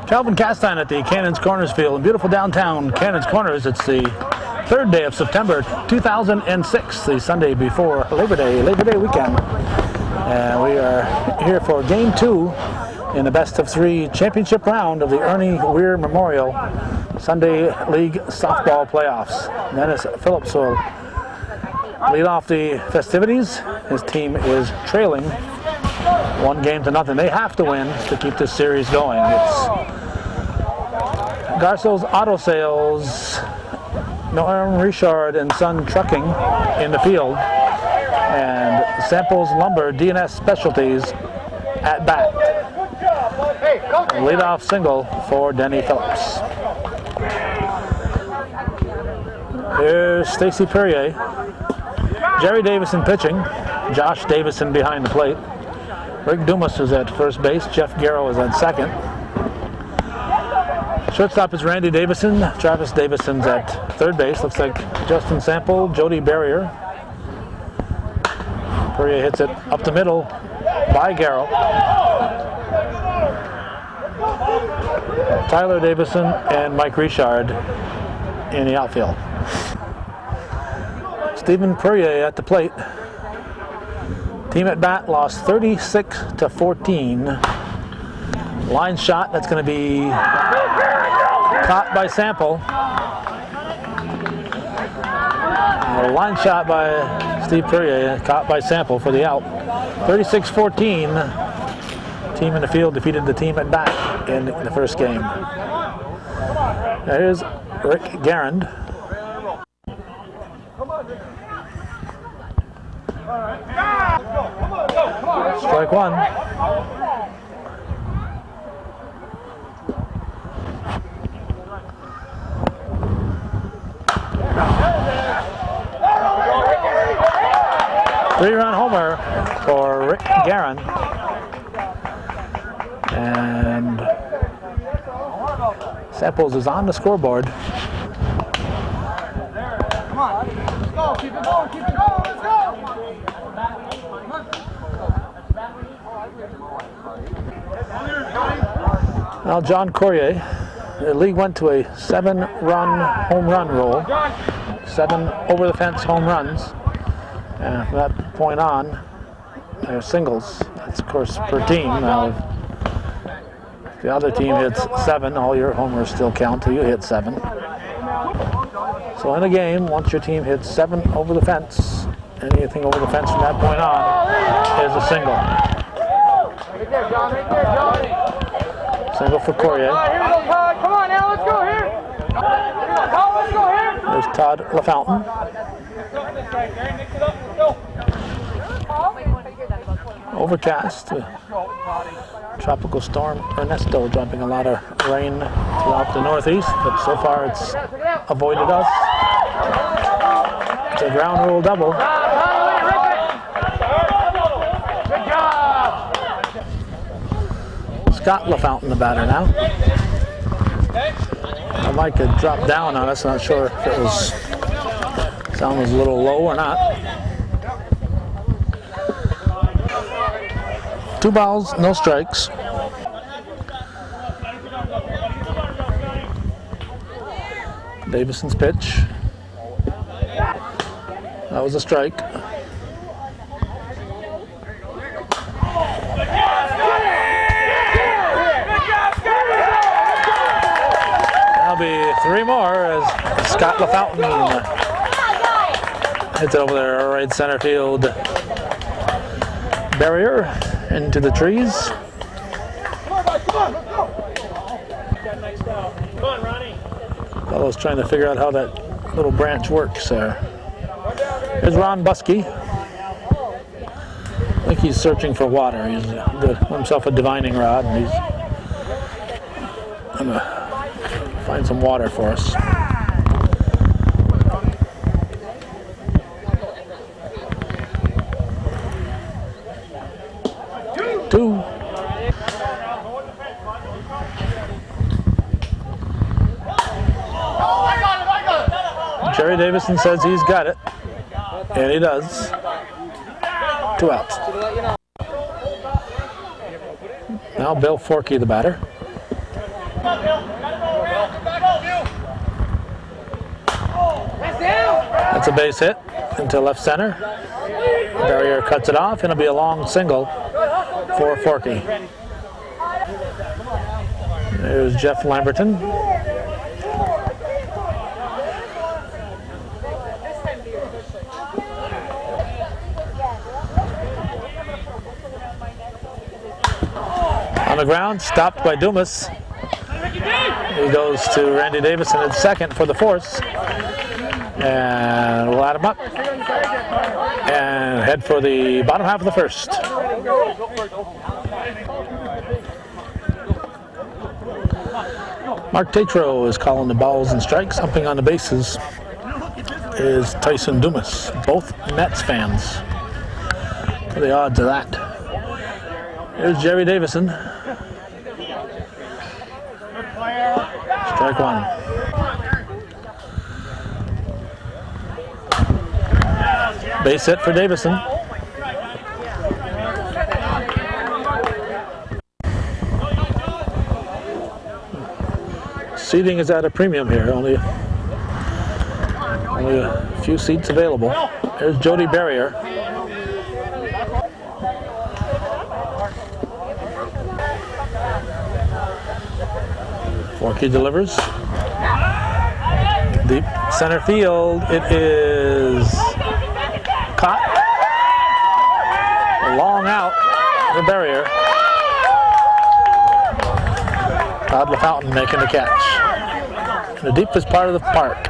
Calvin Castine at the Cannons Corners Field in beautiful downtown Cannons Corners. It's the third day of September 2006, the Sunday before Labor Day weekend. And we are here for Game 2 in the best of 3 championship round of the Ernie Weir Memorial Sunday League Softball Playoffs. Dennis Phillips will lead off the festivities. His team is trailing 1-0. They have to win to keep this series going. It's Garceau's Auto Sales, Norm Richard and Son Trucking in the field, and Samples Lumber DNS Specialties at bat. Leadoff single for Denny Phillips. Here's Stacy Perrier, Jerry Davison pitching, Josh Davison behind the plate. Rick Dumas is at first base, Jeff Garrow is at second. Shortstop is Randy Davison, Travis Davison's at third base. Looks like Justin Sample, Jody Barrier. Perrier hits it up the middle by Garrow. Tyler Davison and Mike Richard in the outfield. Stephen Perrier at the plate. Team at bat lost 36-14. Line shot, that's going to be caught by Sample. Line shot by Steve Perrier, caught by Sample for the out. 36-14. Team in the field defeated the team at bat in the first game. Here's Rick Garand. Strike one. Three-run homer for Rick Garand. And Samples is on the scoreboard. Come on, let's go, keep it going, let's go! Now John Corrier, the league went to a 7-run home run roll, 7 over-the-fence home runs, and from that point on, they're singles. That's of course per team. Now, if the other team hits 7, all your homers still count till you hit 7. So in a game, once your team hits 7 over the fence, anything over the fence from that point on is a single. Single for Corrier. Come on now, let's go here. There's Todd LaFountain. Overcast. Tropical storm Ernesto dropping a lot of rain throughout the northeast, but so far it's avoided us. It's a ground rule double. Scott LaFountain, the batter now. The mic had dropped down on us. Not sure if it was sound was a little low or not. 2 balls, no strikes. Davison's pitch. That was a strike. That'll be 3 more as Scott LaFountain hits it over there, right center field barrier into the trees. Fellow's trying to figure out how that little branch works there. Here's Ron Buskey. I think he's searching for water. He's got himself a divining rod, and he's going to find some water for us. Two. Jerry Davison says he's got it, and he does. 2 outs. Now Bill Forkey, the batter. That's a base hit into left center. Barrier cuts it off, and it'll be a long single for Forky. There's Jeff Lamberton. On the ground, stopped by Dumas. He goes to Randy Davison at second for the force. And we'll add him up. And head for the bottom half of the first. Mark Tatro is calling the balls and strikes. Humping on the bases is Tyson Dumas. Both Mets fans. What are the odds of that? Here's Jerry Davison. Strike one. Base hit for Davison. Seating is at a premium here. Only a few seats available. There's Jody Barrier. Forky delivers. Deep center field. It is caught. A long out for Barrier. Todd LaFountain making the catch. The deepest part of the park.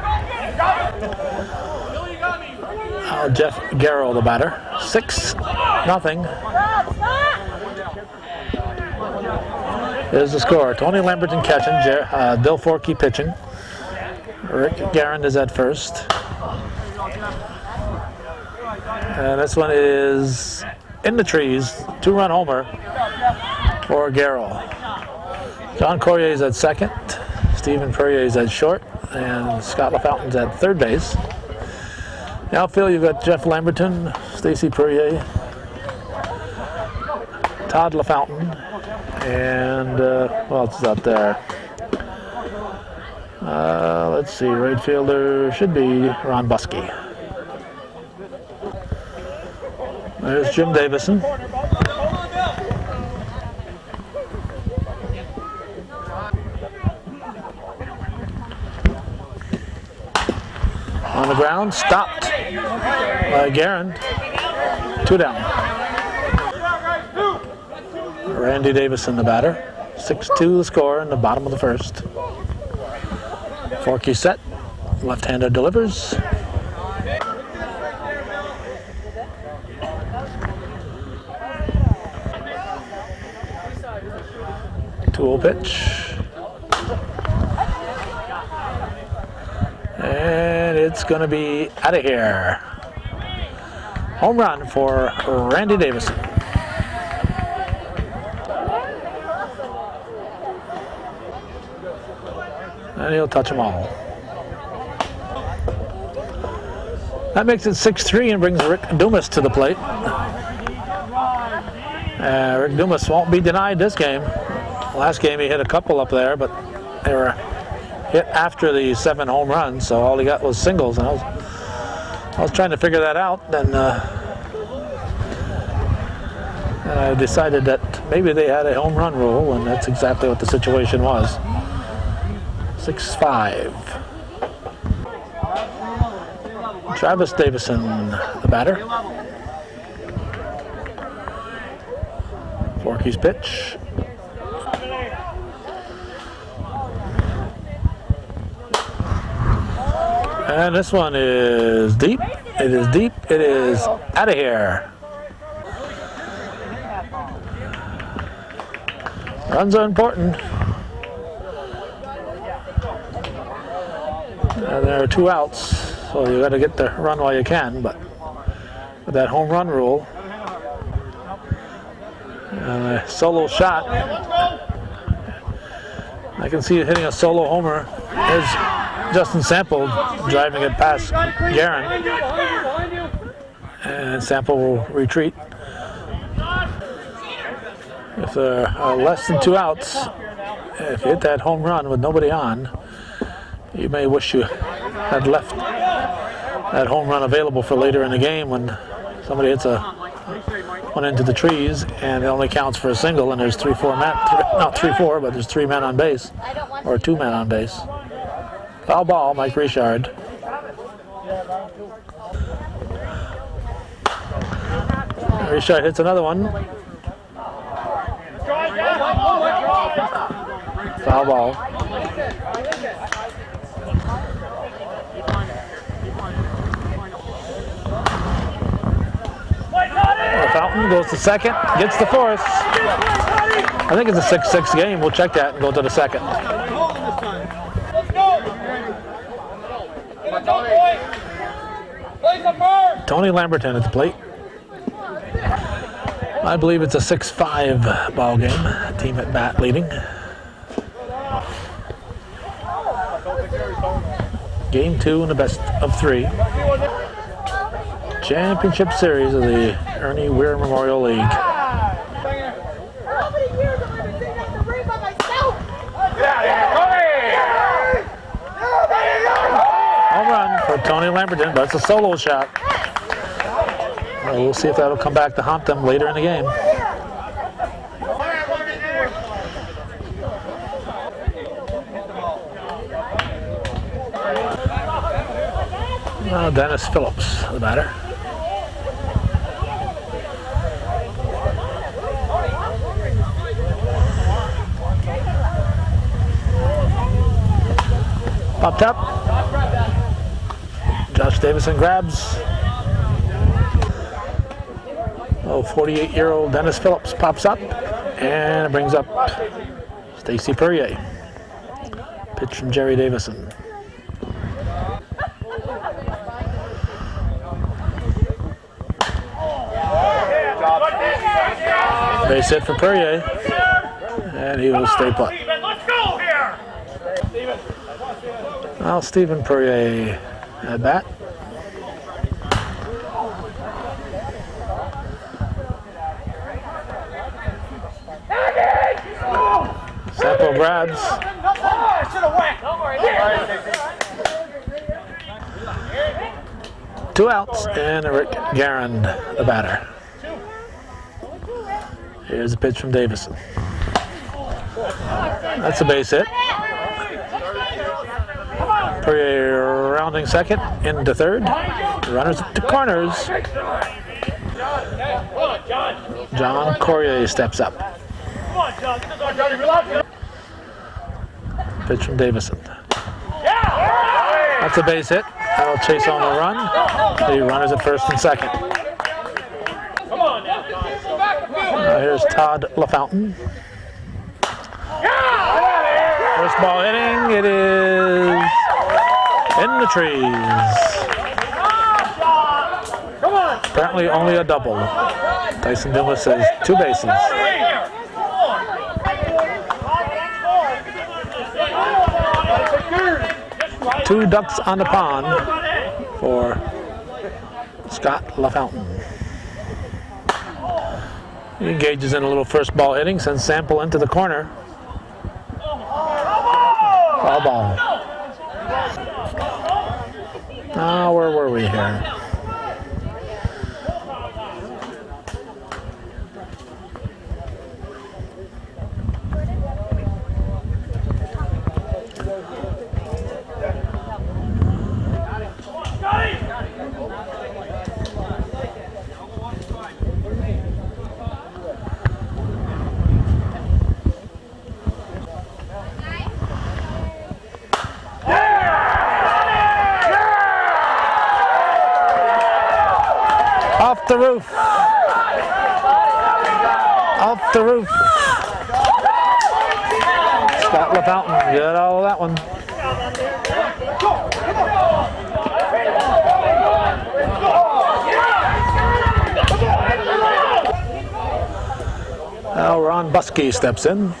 Jeff Garceau, the batter. 6-0. There's the score. Tony Lamberton catching. Bill Forky pitching. Rick Garand is at first. And this one is in the trees. 2-run homer for Garceau. John Corrier is at second. Stephen Perrier is at short. And Scott LaFountain's at third base. The outfield, you've got Jeff Lamberton, Stacy Perrier, Todd LaFountain, and what else is out there? Let's see, right fielder should be Ron Buskey. There's Jim Davison. On the ground, stopped by Garand. 2 down. Randy Davison, the batter. 6-2 the score in the bottom of the first. Forky set. Left-hander delivers. 2-0 pitch. And it's going to be out of here. Home run for Randy Davison. And he'll touch them all. That makes it 6-3 and brings Rick Dumas to the plate. Rick Dumas won't be denied this game. Last game he hit a couple up there, but they were hit after the 7 home runs, so all he got was singles. And I was trying to figure that out, and I decided that maybe they had a home run rule, and that's exactly what the situation was. 6-5. Travis Davison, the batter. Forky's pitch. And this one is deep. It is deep. It is out of here. Runs are important. And there are 2 outs, so you got to get the run while you can. But with that home run rule, and a solo shot, I can see you hitting a solo homer. There's Justin Sample driving it past Garand, and Sample will retreat. If there are less than 2 outs, if you hit that home run with nobody on, you may wish you had left that home run available for later in the game when somebody hits one into the trees and it only counts for a single and there's 3-4 men, not 3-4, but there's 3 men on base or 2 men on base. Foul ball, Mike Richard. Richard hits another one. Foul ball. Fountain goes to second, gets the fourth. I think it's a 6-6 game. We'll check that and go to the second. Tony Lamberton at the plate. I believe it's a 6-5 ball game. Team at bat leading. Game 2 in the best of 3. Championship series of the Ernie Weir Memorial League. Home run for Tony Lamberton, but it's a solo shot. Well, we'll see if that'll come back to haunt them later in the game. Dennis Phillips, the batter. Popped up. Josh Davison grabs. 48-year-old Dennis Phillips pops up and brings up Stacy Perrier. Pitch from Jerry Davison. Base hit for Perrier, and he will stay put. Well, Stephen Perrier at bat. Sample grabs. 2 outs, and Rick Guerin, the batter. Here's a pitch from Davison. That's a base hit. Perrier rounding second into third. Runners to corners. John Corrier steps up. Pitch from Davison. That's a base hit. That'll chase on the run. The runners at first and second. Here's Todd LaFountain. First ball hitting. It is in the trees. Apparently only a double. Tyson Dumas says 2 bases. Two ducks on the pond for Scott LaFountain. He engages in a little first ball hitting, sends Sample into the corner. Foul ball. Now, where were we here? Off the roof. Off the roof. Scott LaFountain, get all of that one. Now Ron Buskey steps in.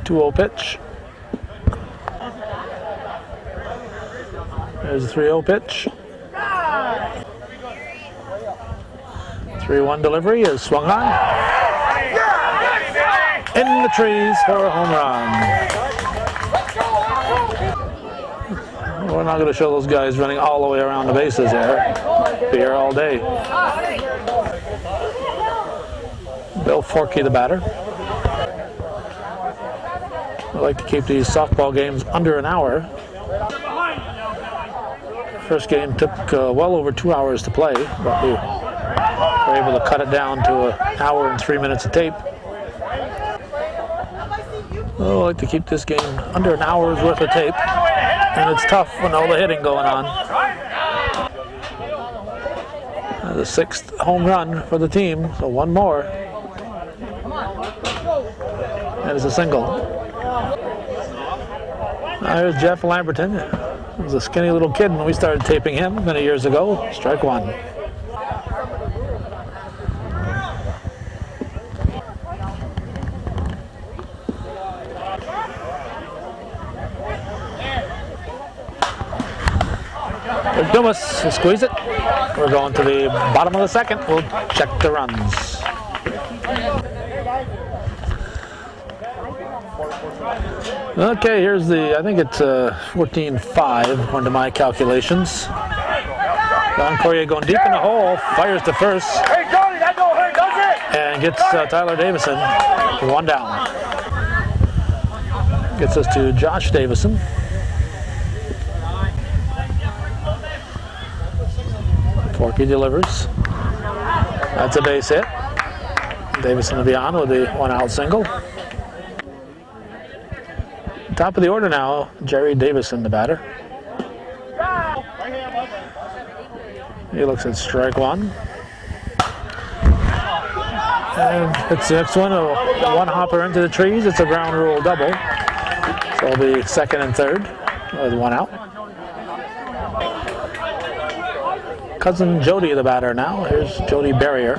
Two-0 pitch. There's a 3-0 pitch. 3-1 delivery is swung on. In the trees for a home run. We're not going to show those guys running all the way around the bases here. Be here all day. Bill Forkey, the batter. I like to keep these softball games under an hour. First game took well over 2 hours to play, but we were able to cut it down to an hour and 3 minutes of tape. I like to keep this game under an hour's worth of tape, and it's tough when all the hitting going on. The 6th home run for the team, so one more. That is a single. There's Jeff Lamberton. He was a skinny little kid when we started taping him many years ago. Strike one. Dumas will squeeze it. We're going to the bottom of the second. We'll check the runs. Okay, here's the, I think it's 14-5 according to my calculations. Don Corrier going deep in the hole, fires to first. Hey, Johnny, that don't hurt, does it? And gets Tyler Davison one down. Gets us to Josh Davison. Forkey delivers. That's a base hit. Davison will be on with the 1-out single. Top of the order now, Jerry Davison, the batter. He looks at strike one. And it's the next one, a one hopper into the trees. It's a ground rule double. So it'll be second and third with 1 out. Cousin Jody, the batter now. Here's Jody Barrier.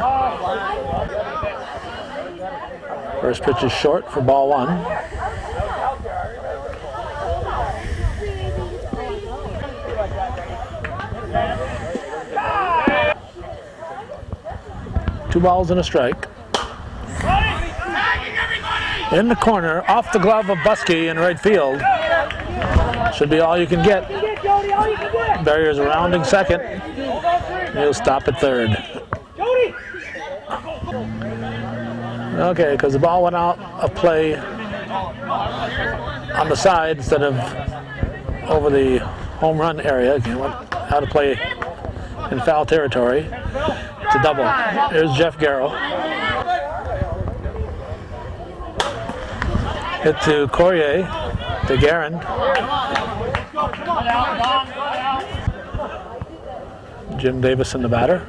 First pitch is short for ball one. Two balls and a strike. In the corner, off the glove of Buskey in right field. Should be all you can get. Barrier's rounding second. He'll stop at third. Okay, because the ball went out of play on the side instead of over the home run area. It went out of play in foul territory. It's a double. Here's Jeff Garceau. Hit to Corrier, to Guerin. Jim Davison, the batter.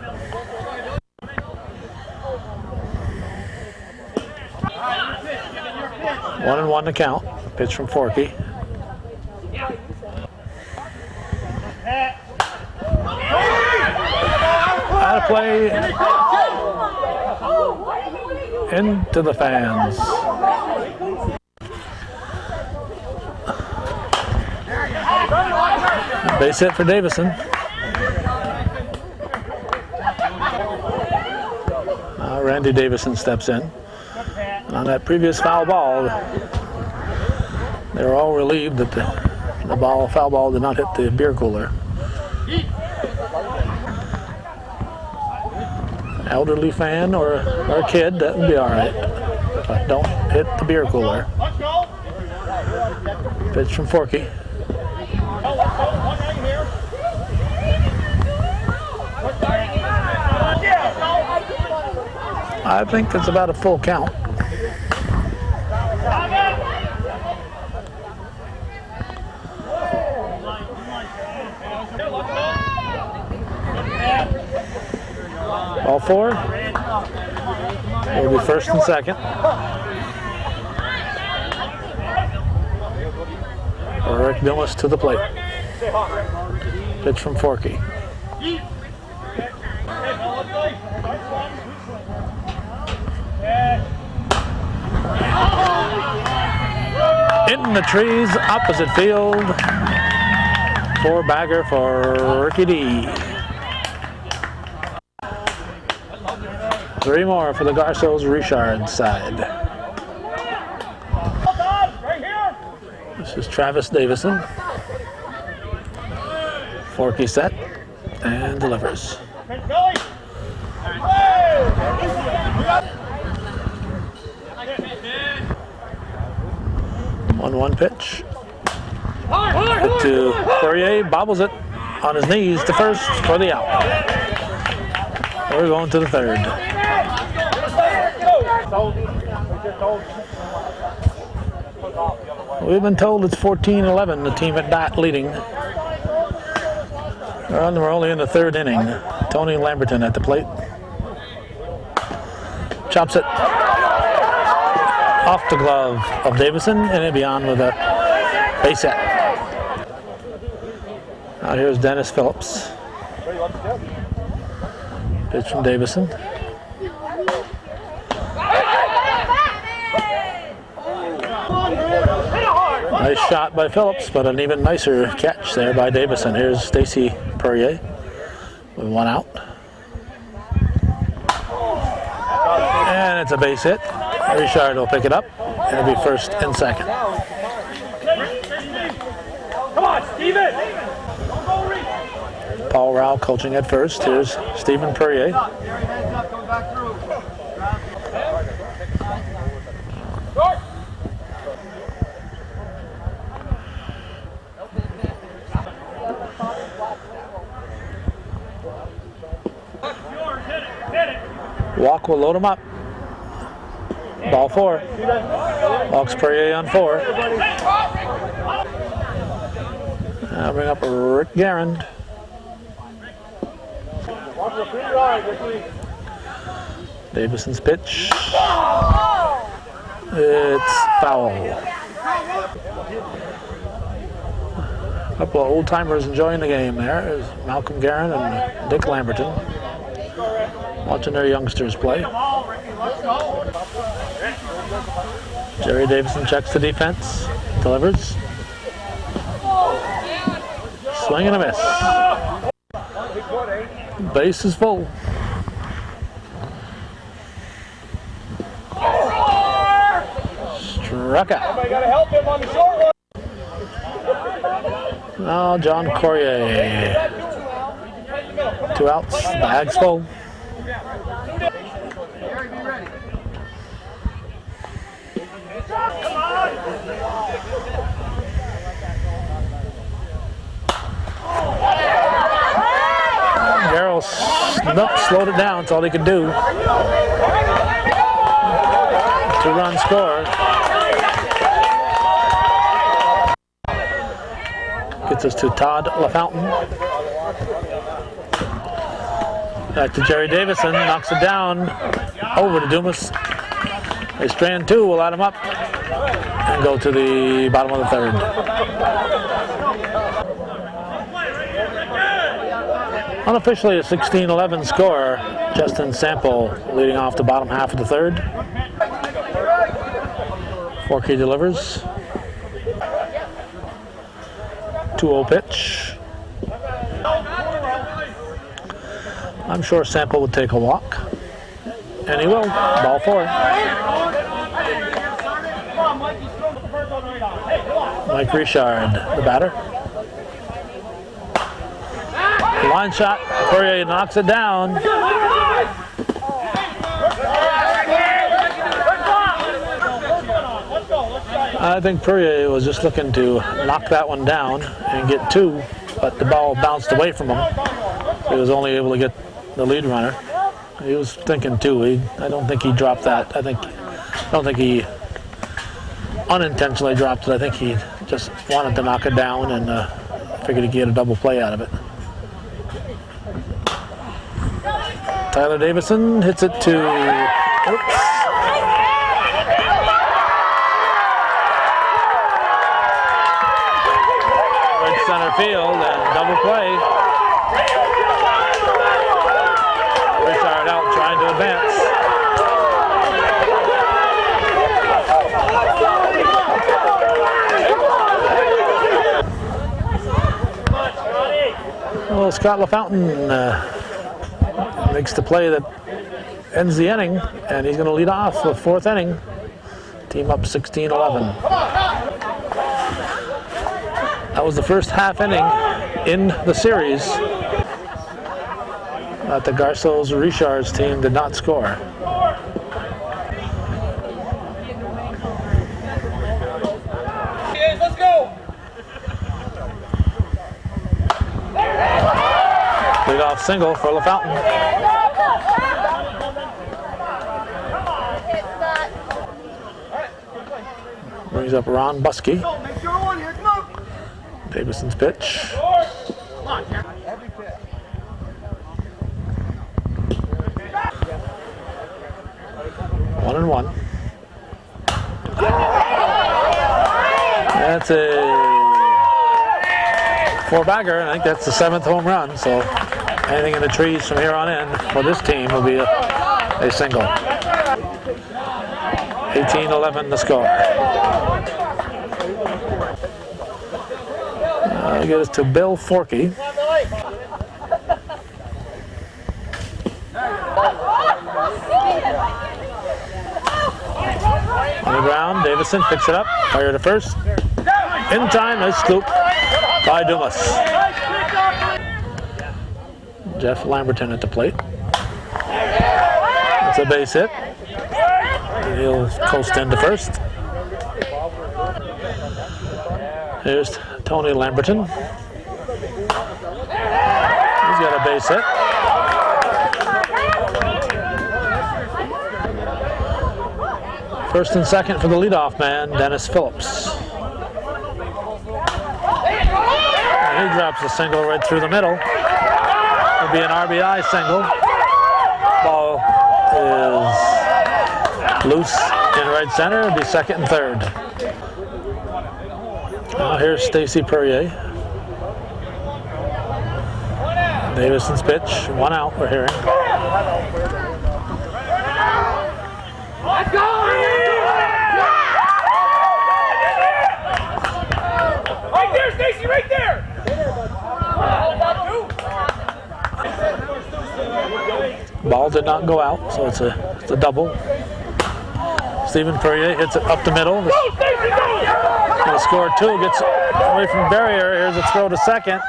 One and one to count. Pitch from Forkey. Out of play. Into the fans. Base hit for Davison. Randy Davison steps in. And on that previous foul ball, they were all relieved that the foul ball did not hit the beer cooler. Elderly fan or a kid, that would be all right. But don't hit the beer cooler. Pitch from Forkey. I think it's about a full count. All four. Will be first and second. Rick Dumas to the plate. Pitch from Forkey. In the trees, opposite field. 4-bagger for Ricky D. Three more for the Garceau's Richard side. This is Travis Davison. Forky set and delivers. 1-1 pitch. Hit to Poirier, bobbles it on his knees to first for the out. We're going to the third. We've been told it's 14-11, the team at bat leading. We're only in the third inning. Tony Lamberton at the plate. Chops it off the glove of Davison, and it'll be on with a base hit. Now here's Dennis Phillips. Pitch from Davison. Nice shot by Phillips, but an even nicer catch there by Davison. Here's Stacy Poirier with one out. And it's a base hit. Richard will pick it up. It'll be first and second. Come on, Steven! Paul Rao coaching at first. Here's Stephen Poirier. Walk will load him up. Ball four. Walks Poirier on four. Now bring up Rick Garand. Davison's pitch. It's foul. A couple of old timers enjoying the game there. There's Malcolm Garand and Dick Lamberton watching their youngsters play. Jerry Davison checks the defense, delivers. Swing and a miss. Base is full. Struck out. Somebody got to help him on the short one. Now John Corrier. Two outs, bag's full. Garceau slowed it down. That's all he could do. Two-run score. Gets us to Todd LaFountain. Back to Jerry Davison. Knocks it down. Over to Dumas. They strand two. Will add him up. And go to the bottom of the third. Unofficially a 16-11 score. Justin Sample leading off the bottom half of the third. Forky delivers. 2-0 pitch. I'm sure Sample would take a walk. And he will. Ball four. Mike Richard, the batter. Line shot. Poirier knocks it down. I think Poirier was just looking to knock that one down and get two, but the ball bounced away from him. He was only able to get the lead runner. He was thinking two. I don't think he dropped that. I don't think he unintentionally dropped it. I think he just wanted to knock it down and figured he'd get a double play out of it. Tyler Davison hits it to right center field and double play. Richard out trying to advance. Well, Scott LaFountain makes the play that ends the inning, and he's going to lead off the fourth inning. Team up 16-11. That was the first half inning in the series that the Garceau's Richards team did not score. Let's go. Leadoff single for LaFountain. Brings up Ron Buskey. Davison's pitch. 1-1. That's a four-bagger. I think that's the 7th home run. So anything in the trees from here on in for this team will be a single. 18-11 the score. Get us to Bill Forkey. On the ground, Davison picks it up, fire to first. In time, a scoop by Dumas. Jeff Lamberton at the plate. It's a base hit. He'll coast into first. Here's Tony Lamberton. He's got a base hit. First and second for the leadoff man, Dennis Phillips. And he drops a single right through the middle. It'll be an RBI single. Ball is loose in right center. It'll be second and third. Now here's Stacy Perrier. Davison's pitch, 1 out, we're hearing. Let's go! Right there, Stacy, right there! Ball did not go out, so it's a double. Stephen Perrier hits it up the middle. He'll score 2, gets away from barrier. Here's a throw to second.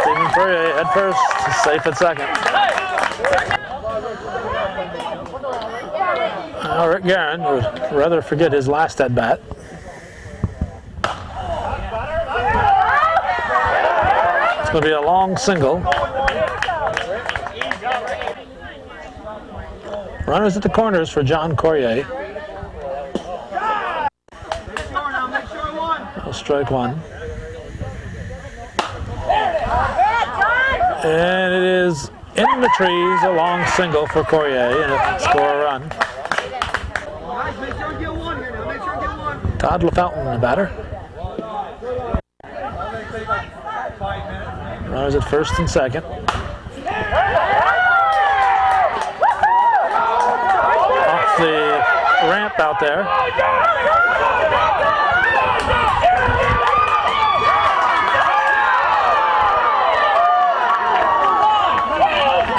Stephen Perrier head first, safe at second. Rick Guerin would rather forget his last at bat. It's going to be a long single. Runners at the corners for John Corrier. I'll strike 1. And it is in the trees, a long single for Corrier, and it'll score a run. Todd LaFountain, the batter. Runners at first and second. Off the ramp out there.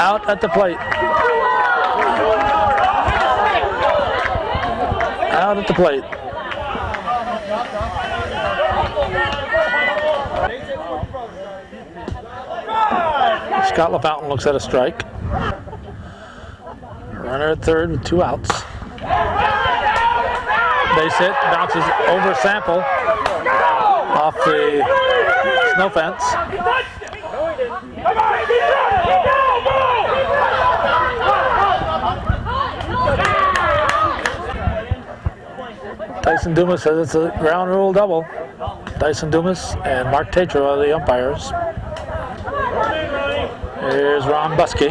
Out at the plate. Out at the plate. Scott LaFountain looks at a strike. Runner at third with 2 outs. Base hit, bounces over Sample off the snow fence. Tyson Dumas says it's a ground rule double. Tyson Dumas and Mark Tatro are the umpires. Here's Ron Buskey.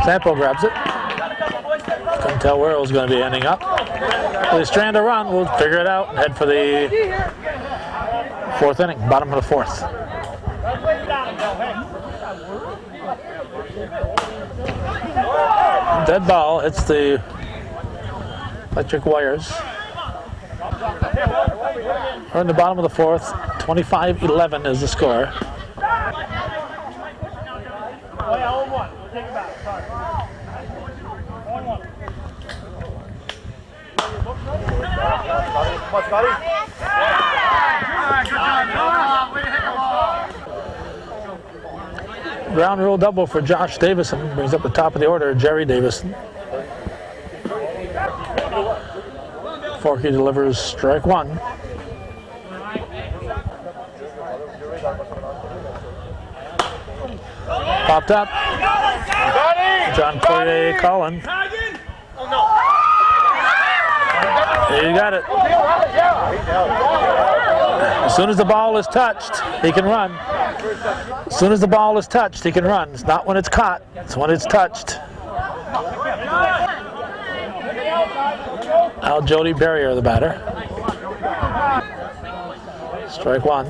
Sample grabs it. Couldn't tell where it was going to be ending up. They strand a run. We'll figure it out and head for the 4th inning, bottom of the 4th. Dead ball hits the electric wires. We're in the bottom of the fourth. 25-11 is the score. Ground rule double for Josh Davison. Brings up the top of the order, Jerry Davison. Forkey delivers strike one. Popped up. John Poirier calling. You got it. As soon as the ball is touched, he can run. As soon as the ball is touched, he can run. It's not when it's caught, it's when it's touched. Now Jody Barrier, the batter. Strike one.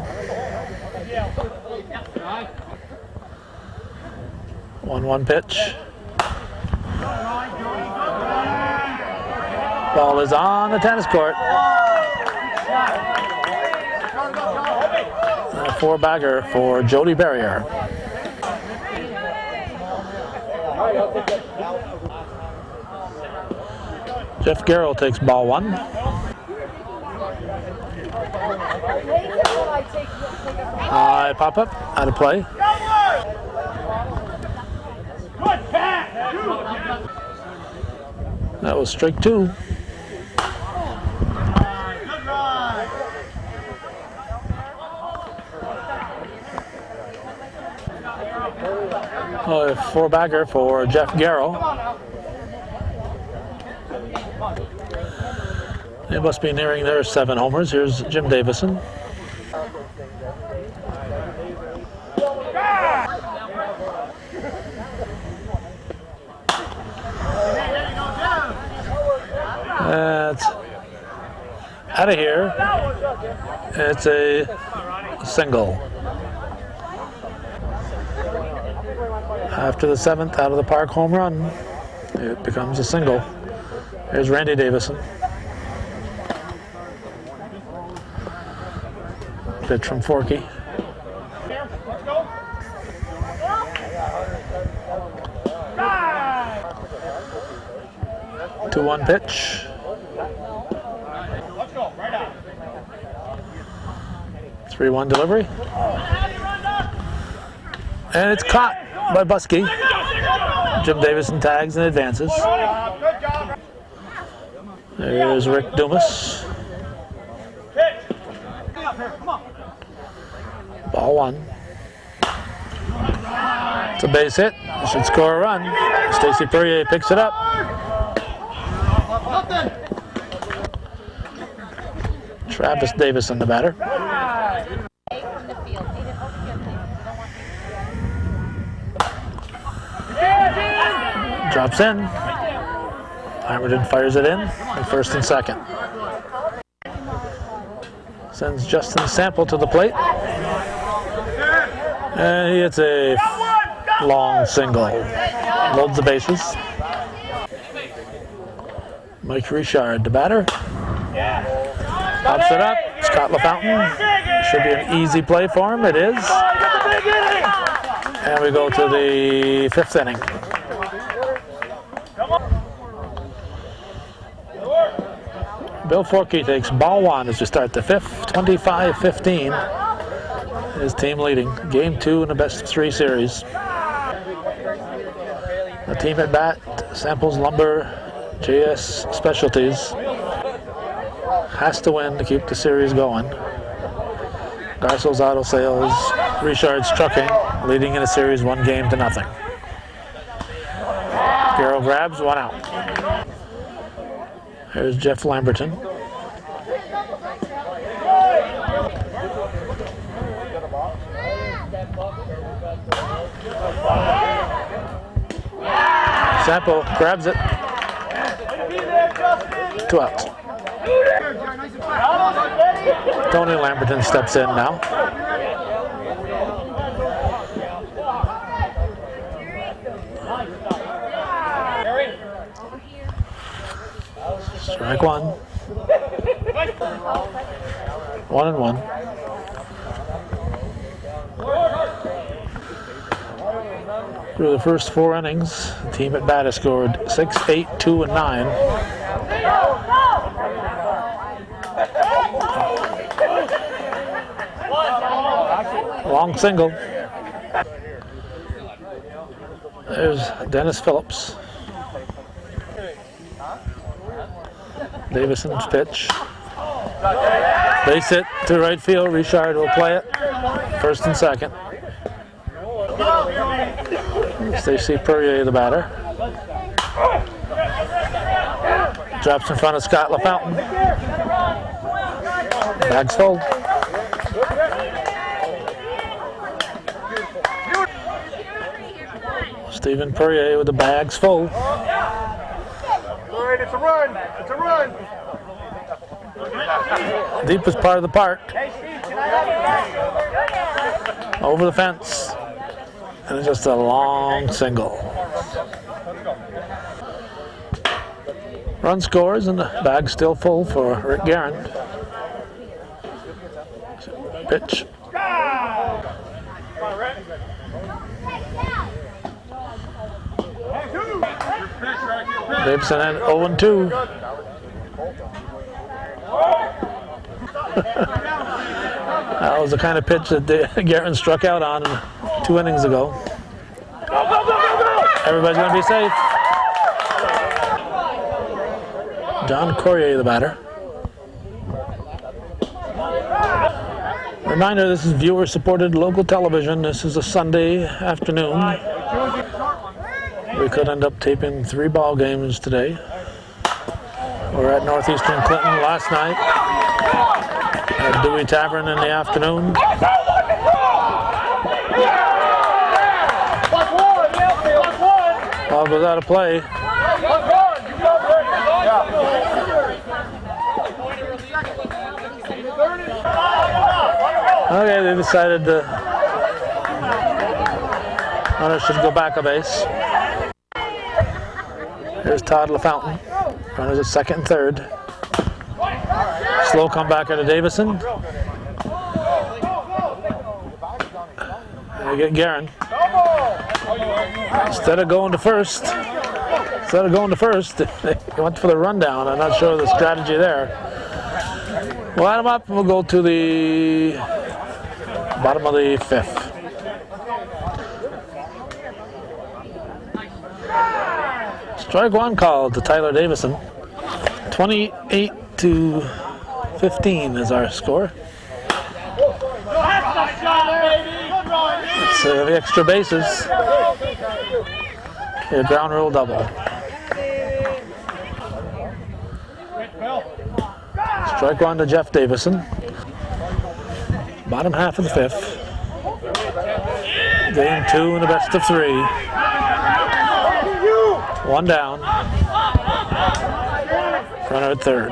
1-1 pitch. Ball is on the tennis court. A four-bagger for Jody Barrier. Jeff Garceau takes ball one. High pop-up, out of play. That was strike two. A four-bagger for Jeff Garceau. They must be nearing their 7 homers. Here's Jim Davison. That's out of here. It's a single. After the 7th out of the park home run, it becomes a single. Here's Randy Davison. Pitch from Forkey. Two 1 pitch. 3-1 delivery. And it's caught by Buskey. Jim Davison tags and advances. There's Rick Dumas. Ball one. It's a base hit. Should score a run. Stacy Perrier picks it up. Travis Davison, the batter. Drops in. Imerton fires it in at first and second. Sends Justin Sample to the plate. And he hits a long single. Loads the bases. Mike Richard, the batter. Pops it up. Scott LaFountain. Should be an easy play for him. It is. And we go to the 5th inning. Bill Forkey takes ball one as we start the 5th, 25-15. His team leading. Game 2 in the best of 3 series. The team at bat, Samples Lumber, JS Specialties, has to win to keep the series going. Garceau's Auto Sales, Richard's Trucking, leading in a series 1-0. Garceau grabs, 1 out. Here's Jeff Lamberton. Sample grabs it. 2 outs. Tony Lamberton steps in now. Strike one. 1-1. Through the first 4 innings, the team at bat has scored 6, 8, 2, and 9. Long single. There's Dennis Phillips. Davison's pitch. Base hit to right field. Richard will play it. First and second. Stacey Perrier, the batter. Drops in front of Scott LaFountain. Bags full. Stephen Perrier with the bags full. All right, it's a run. It's a run. Deepest part of the park. Over the fence. And it's just a long single. Run scores and the bag's still full for Rick Guerin. Pitch. Davison at 0-2. That was the kind of pitch that Guerin struck out on 2 innings ago. Everybody's going to be safe. John Corrier, the batter. Reminder, this is viewer-supported local television. This is a Sunday afternoon. We could end up taping 3 ball games today. We're at Northeastern Clinton last night. At Dewey Tavern in the afternoon. Ball goes out of play. Okay, they decided the runner should go back a base. Here's Todd LaFountain. Runners at second and third. Slow comeback out of Davison. They get Guerin. Instead of going to first, they went for the rundown. I'm not sure of the strategy there. We'll add them up and we'll go to the bottom of the 5th. Strike one called to Tyler Davison. 28-15 is our score. It's the extra bases. A ground rule double. Strike one to Jeff Davison. Bottom half of the 5th. Game 2 in the best of 3. 1 down. Runner at third.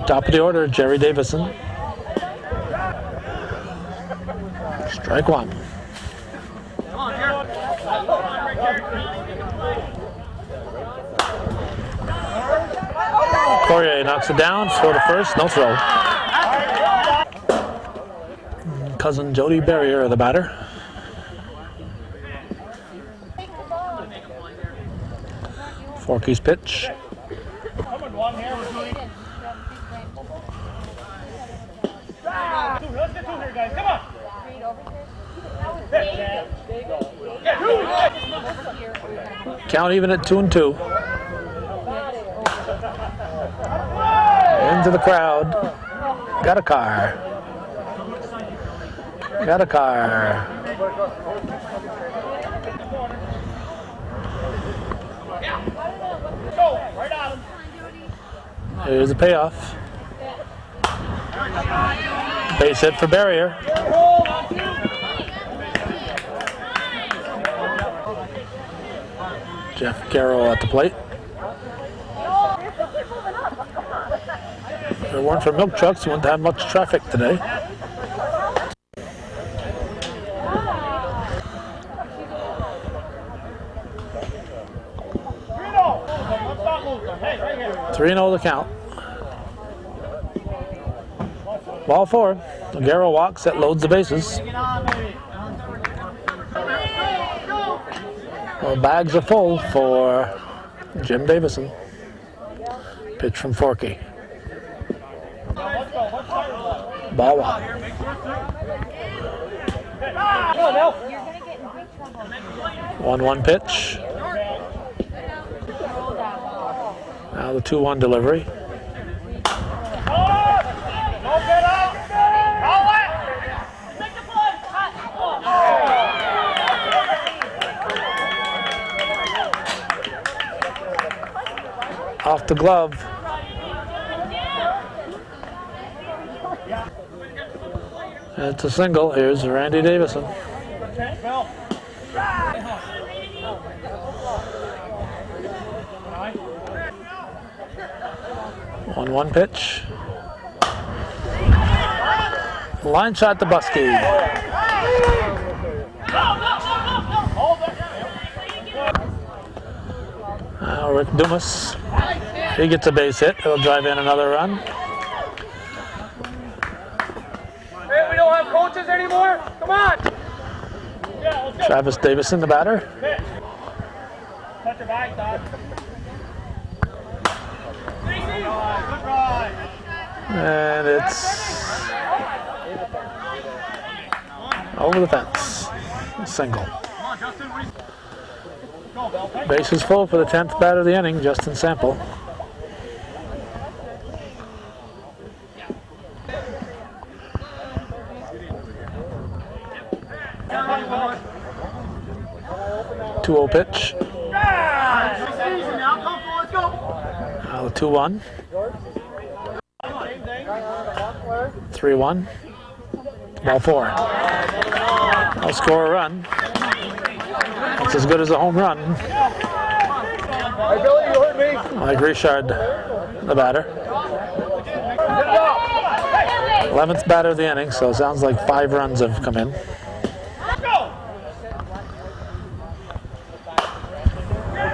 Top of the order, Jerry Davison. Strike one. Corrier knocks it down, throw to first, no throw. Cousin Jody Barrier, the batter. Forky's pitch. Count even at 2-2. Into the crowd. Got a car. Got a car. Here's the payoff. Base hit for Barrier. Jeff Garceau at the plate. If it weren't for milk trucks, we wouldn't have much traffic today. 3-0 the count. Ball 4. Garceau walks, that loads the bases. Well, bags are full for Jim Davison. Pitch from Forkey. Ball 1. 1-1 pitch. Now the 2-1 delivery. Off the glove. It's a single. Here's Randy Davison. 1-1 pitch. Line shot to Buskey. Now Rick Dumas. He gets a base hit. He'll drive in another run. Hey, we don't have coaches anymore. Come on. Travis Davison, the batter. Touch your bag, Todd. And it's over the fence. Single. Base is full for the 10th batter of the inning, Justin Sample. Two-0 pitch. Now the 2-1. 3-1. Ball 4. I'll score a run. It's as good as a home run. Hey, Billy, you heard me. Like Richard, the batter. 11th batter of the inning, so it sounds like 5 runs have come in.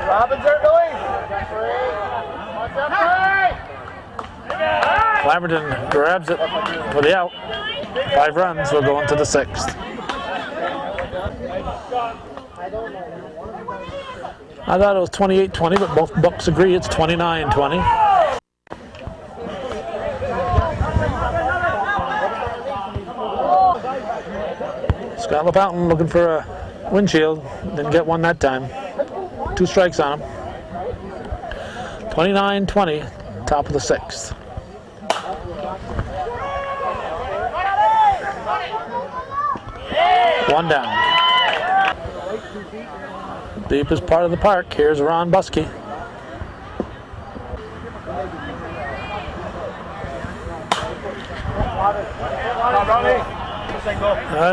Robbins there, Billy. Lamberton grabs it for the out. 5 runs will go into the 6th. I thought it was 28-20, but both books agree it's 29-20. Scott LaFountain looking for a windshield. Didn't get one that time. 2 strikes on him. 29-20, top of the 6th. One down. Deepest part of the park. Here's Ron Buskey.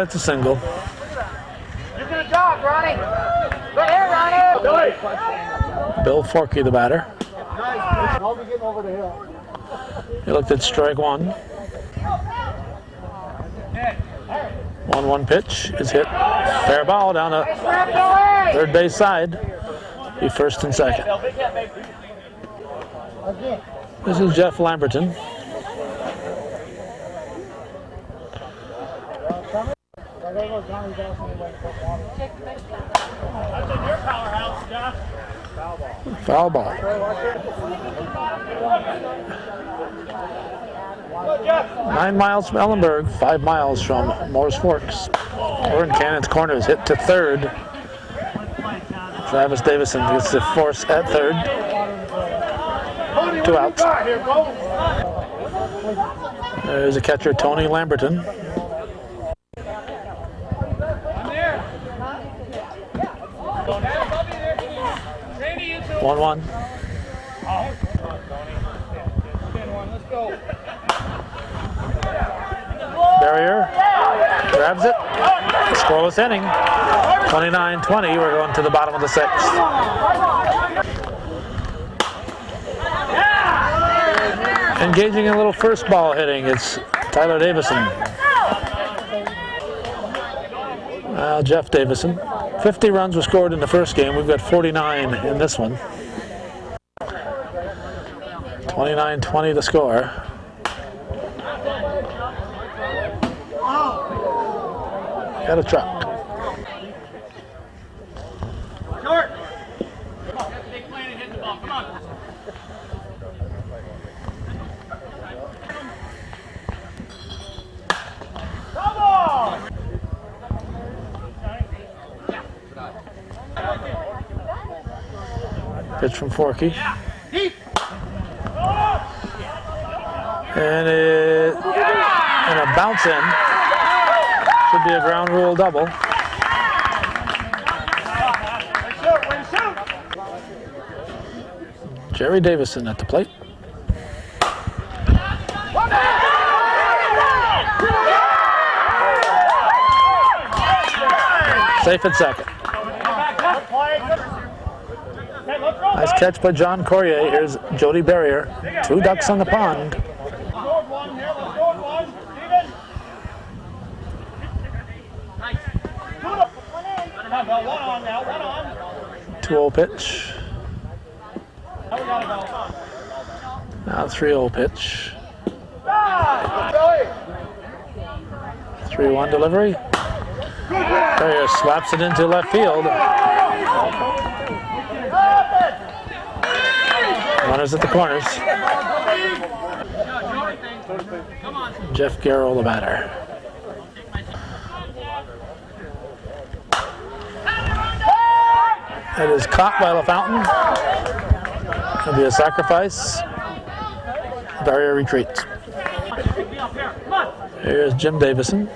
It's a single. You did a job, Ronnie. Good here, Ronnie. Billy. Bill Forkey, the batter. I'll be getting over the hill. He looked at strike 1. 1-1 pitch is hit. Fair ball down the third base side. Be first and second. This is Jeff Lamberton. Foul ball. 9 miles from Ellenburg, 5 miles from Morris Forks. We're in Cannon's Corners, hit to third. Travis Davison gets the force at third. 2 outs. There's a catcher, Tony Lamberton. 1-1. Barrier grabs it. Scoreless inning. 29-20. We're going to the bottom of the 6th. Engaging in a little first ball hitting. It's Tyler Davison. Jeff Davison. 50 runs were scored in the first game. We've got 49 in this one. 29-20 the score. Got a truck. Short. Pitch from Forkey. And a bounce in. Should be a ground rule double. Jerry Davison at the plate. Safe at second. Nice catch by John Corrier. Here's Jody Barrier. 2 ducks on the pond. 2-0 pitch. Now 3-0 pitch. 3-1 delivery. Barrier slaps it into left field. Runners at the corners. Jeff Garceau, the batter. It is caught by LaFountain. It'll be a sacrifice. Barrier retreats. Here's Jim Davison.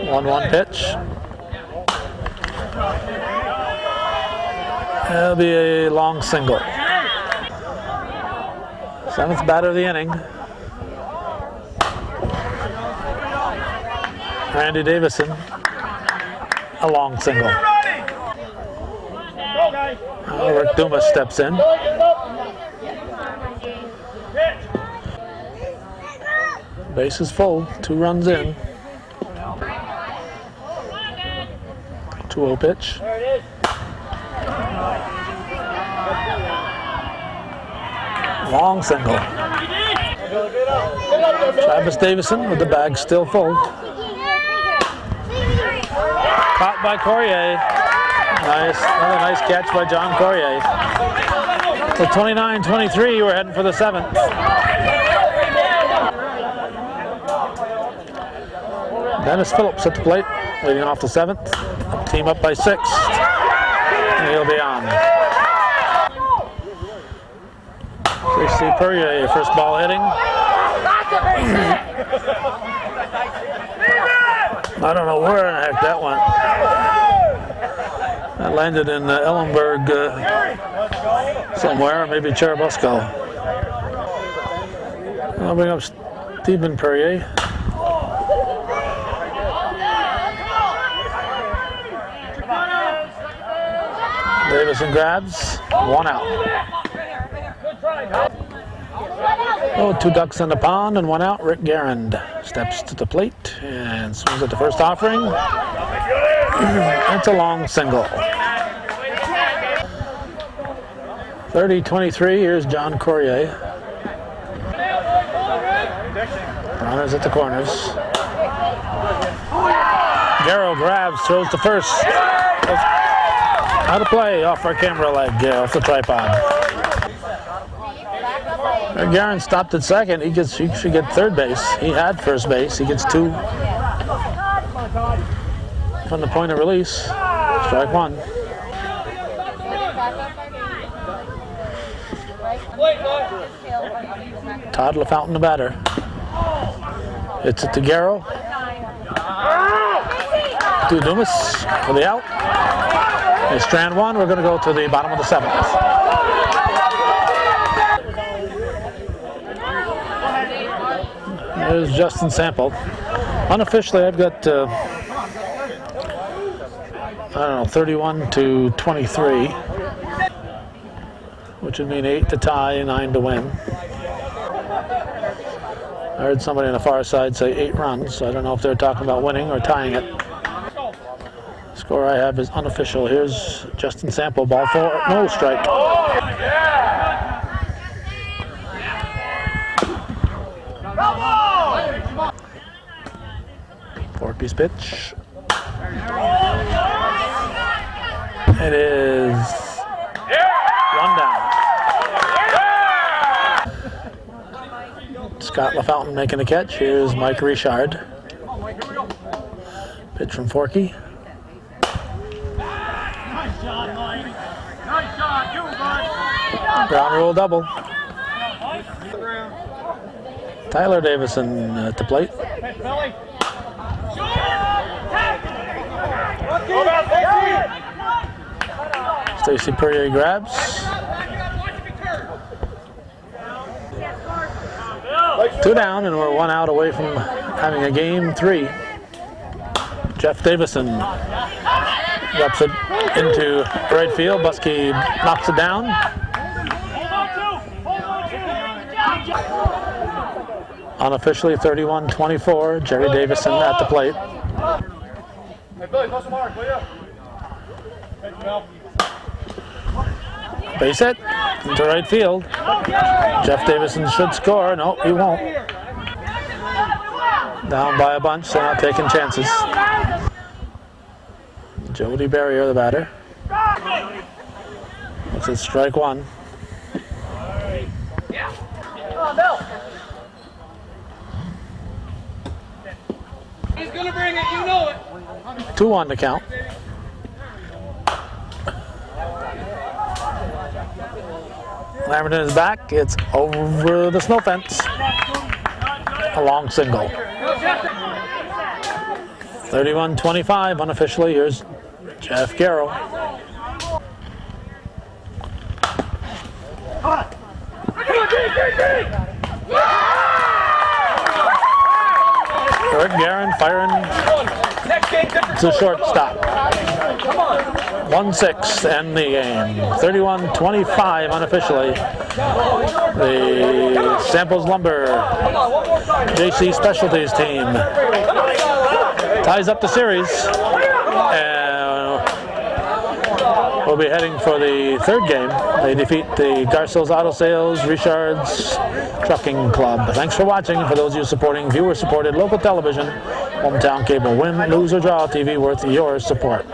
1-1 pitch. It'll be a long single. 7th batter of the inning. Randy Davison. A long single. Rick Dumas steps in. Base is full. 2 runs in. 2-0 pitch. Long single. Travis Davison with the bag still full. Caught by Corrier. Nice, another nice catch by John Corrier. So 29-23, we're heading for the 7th. Dennis Phillips at the plate, leading off the 7th. Team up by 6. And he'll be on. Casey Perrier, first ball hitting. I don't know where in the heck that went. That landed in Ellenberg somewhere, maybe Cherubusco. I'll bring up Stephen Perrier. Davison grabs, 1 out. Oh, 2 ducks in the pond and 1 out. Rick Garand steps to the plate and swings at the first offering. It's a long single. 30-23, here's John Corrier. Runners at the corners. Garceau grabs, throws to first. Out of play, off our camera leg, off the tripod. Garand stopped at second. He should get third base. He had first base. He gets 2 from the point of release. Strike 1. Todd LaFountain, the batter. Hits it to Garceau. To Dumas for the out. They strand 1. We're going to go to the bottom of the 7th. There's Justin Sample. Unofficially, I've got, 31-23, which would mean 8 to tie and 9 to win. I heard somebody on the far side say 8 runs, so I don't know if they're talking about winning or tying it. Score I have is unofficial. Here's Justin Sample, ball 4, no strike. Four-piece pitch. It is one down. Scott LaFountain making the catch. Here's Mike Richard. Pitch from Forkey. Ground rule double. Tyler Davison at the plate. Stacy Perrier grabs. Two down, and we're one out away from having a game 3. Jeff Davison drops it into right field. Buskey knocks it down. Unofficially 31-24. Jerry Davison at the plate. Base hit into right field. Jeff Davison should score. No, he won't. Down by a bunch, so not taking chances. Jody Barrier, the batter. Looks at strike one. He's gonna bring it, you know it. 2-1 to count. Lamberton is back. It's over the snow fence. A long single. 31-25 unofficially. Here's Jeff Garceau. Eric Guerin firing to shortstop. 1-6 to end the game. 31-25 unofficially. The Samples Lumber JC Specialties team ties up the series. And we'll be heading for the third game. They defeat the Garceau's Auto Sales, Richard's Trucking Club. Thanks for watching. For those of you supporting viewer-supported local television, hometown cable, win, lose, or draw TV worth your support.